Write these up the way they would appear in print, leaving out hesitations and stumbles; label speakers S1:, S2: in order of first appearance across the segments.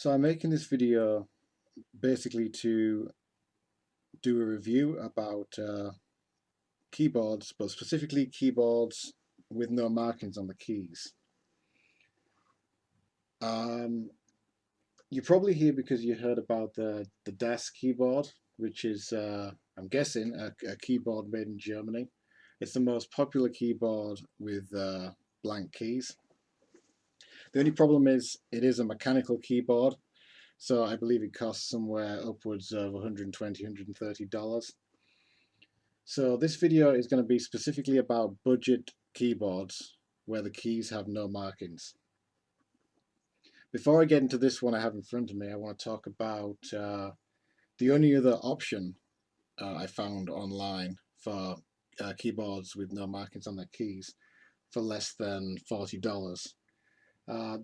S1: So I'm making this video basically to do a review about keyboards, but specifically keyboards with no markings on the keys. You're probably here because you heard about the desk keyboard, which is, I'm guessing, a keyboard made in Germany. It's the most popular keyboard with blank keys. The only problem is it is a mechanical keyboard, so I believe it costs somewhere upwards of $120, $130. So this video is going to be specifically about budget keyboards where the keys have no markings. Before I get into this one I have in front of me, I want to talk about the only other option I found online for keyboards with no markings on their keys for less than $40.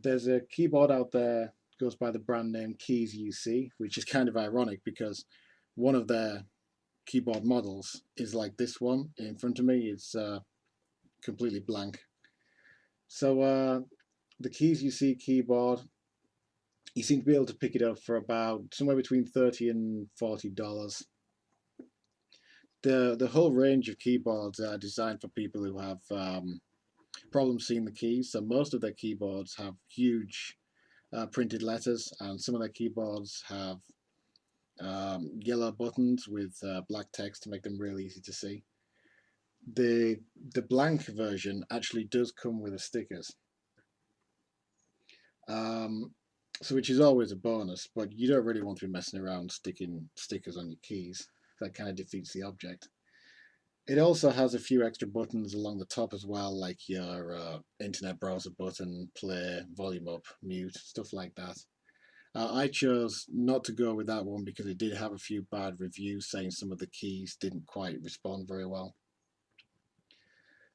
S1: There's a keyboard out there, goes by the brand name Keys UC, which is kind of ironic because one of their keyboard models is like this one in front of me. It's completely blank. So the Keys UC keyboard, you seem to be able to pick it up for about somewhere between $30 and $40. The whole range of keyboards are designed for people who have problems seeing the keys. So most of their keyboards have huge printed letters, and some of their keyboards have yellow buttons with black text to make them really easy to see. The blank version actually does come with the stickers, so which is always a bonus, but you don't really want to be messing around sticking stickers on your keys. That kind of defeats the object. It also has a few extra buttons along the top as well, like your internet browser button, play, volume up, mute, stuff like that. I chose not to go with that one because it did have a few bad reviews saying some of the keys didn't quite respond very well.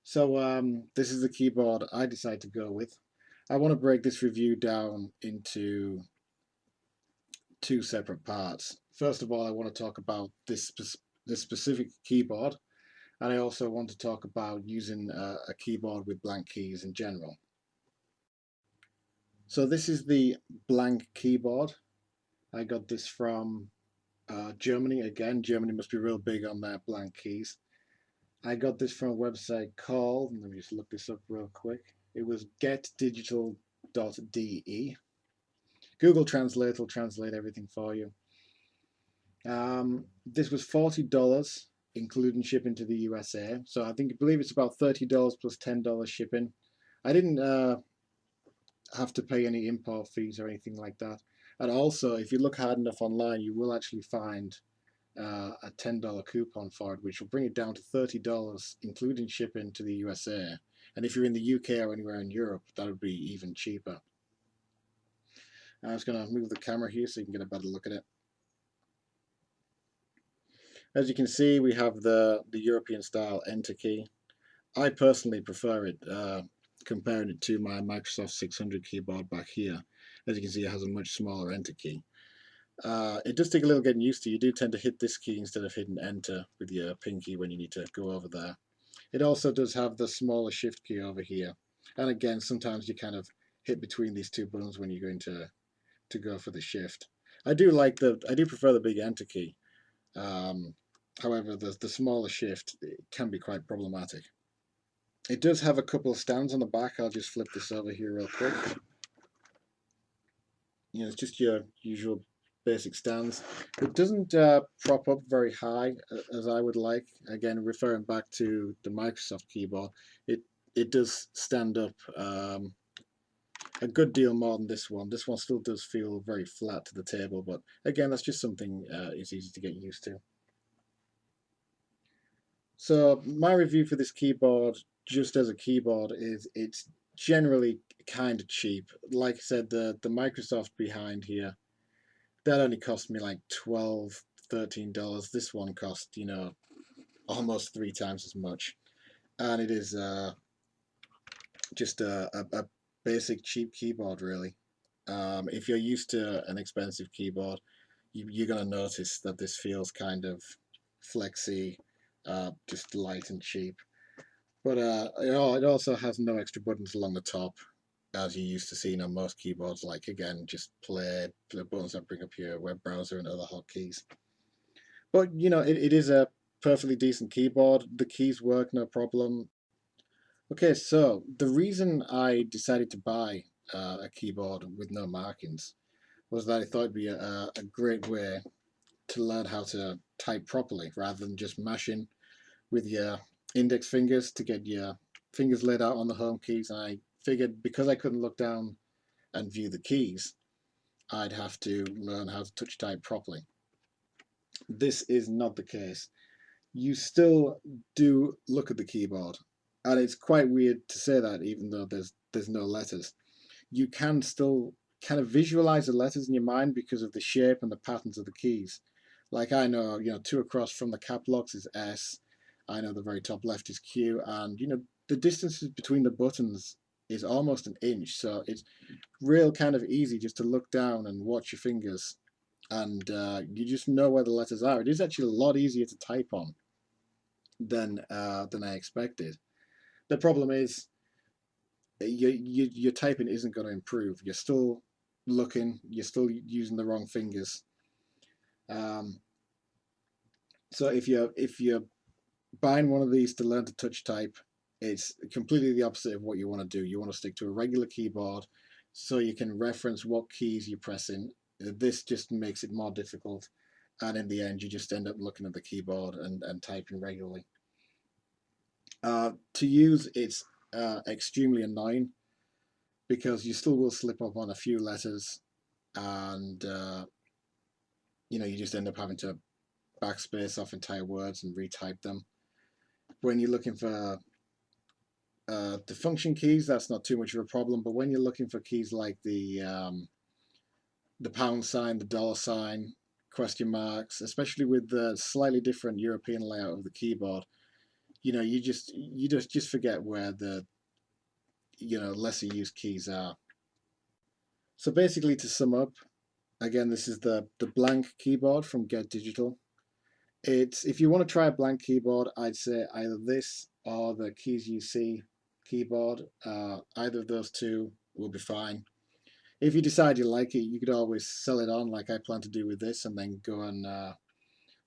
S1: So this is the keyboard I decided to go with. I want to break this review down into two separate parts. First of all, I want to talk about this specific keyboard, and I also want to talk about using a keyboard with blank keys in general. So this is the blank keyboard. I got this from Germany. Again, Germany must be real big on their blank keys. I got this from a website called, let me just look this up real quick. It was getdigital.de. Google Translate will translate everything for you. This was $40, including shipping to the USA. So I believe it's about $30 plus $10 shipping. I didn't have to pay any import fees or anything like that. And also, if you look hard enough online, you will actually find a $10 coupon for it, which will bring it down to $30, including shipping to the USA. And if you're in the UK or anywhere in Europe, that would be even cheaper. I'm just going to move the camera here so you can get a better look at it. As you can see, we have the European style enter key. I personally prefer it, comparing it to my Microsoft 600 keyboard back here. As you can see, it has a much smaller enter key. It does take a little getting used to. You do tend to hit this key instead of hitting enter with your pinky when you need to go over there. It also does have the smaller shift key over here. And again, sometimes you kind of hit between these two buttons when you're going to go for the shift. I do prefer the big enter key. However, the smaller shift can be quite problematic. It does have a couple of stands on the back. I'll just flip this over here real quick. You know, it's just your usual basic stands. It doesn't prop up very high as I would like. Again, referring back to the Microsoft keyboard, it does stand up a good deal more than this one. This one still does feel very flat to the table, but again, that's just something it's easy to get used to. So my review for this keyboard, just as a keyboard, is it's generally kind of cheap. Like I said, the Microsoft behind here, that only cost me like $12, $13. This one cost, you know, almost 3 times as much. And it is just a basic cheap keyboard, really. If you're used to an expensive keyboard, you're going to notice that this feels kind of flexy, just light and cheap. But it also has no extra buttons along the top. as you used to see on most keyboards, like again, just play the buttons that bring up your web browser and other hotkeys. But it is a perfectly decent keyboard. The keys work no problem. Okay, so the reason I decided to buy a keyboard with no markings was that I thought it'd be a great way to learn how to type properly rather than just mashing with your index fingers to get your fingers laid out on the home keys. And I figured because I couldn't look down and view the keys, I'd have to learn how to touch type properly. This is not the case. You still do look at the keyboard, and it's quite weird to say that even though there's no letters. You can still kind of visualize the letters in your mind because of the shape and the patterns of the keys. Like I know, two across from the cap locks is S. I know the very top left is Q, and the distances between the buttons is almost an inch. So it's real kind of easy just to look down and watch your fingers, and you just know where the letters are. It is actually a lot easier to type on than I expected. The problem is your typing isn't going to improve. You're still looking. You're still using the wrong fingers. Um, so if you're buying one of these to learn to touch type, it's completely the opposite of what you want to do. You want to stick to a regular keyboard so you can reference what keys you're pressing. This just makes it more difficult, and in the end, you just end up looking at the keyboard and typing regularly. To use, it's extremely annoying because you still will slip up on a few letters, and you just end up having to backspace off entire words and retype them. When you're looking for the function keys, that's not too much of a problem. But when you're looking for keys like the pound sign, the dollar sign, question marks, especially with the slightly different European layout of the keyboard, you just forget where the lesser used keys are. So basically, to sum up, again, this is the blank keyboard from getdigital. It's if you want to try a blank keyboard, I'd say either this or the Keys You See keyboard. Either of those two will be fine. If you decide you like it, you could always sell it on, like I plan to do with this, and then go and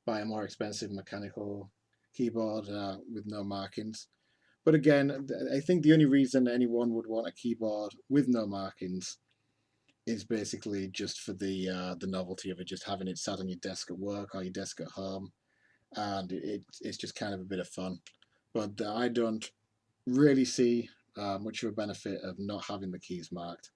S1: buy a more expensive mechanical keyboard with no markings. But again, I think the only reason anyone would want a keyboard with no markings is basically just for the novelty of it, just having it sat on your desk at work or your desk at home, and it's just kind of a bit of fun. But I don't really see much of a benefit of not having the keys marked.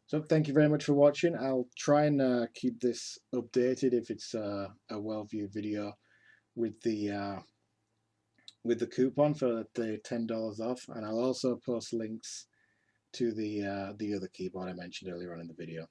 S1: So thank you very much for watching. I'll try and keep this updated if it's a well-viewed video with the coupon for the $10 off, and I'll also post links to the other keyboard I mentioned earlier on in the video.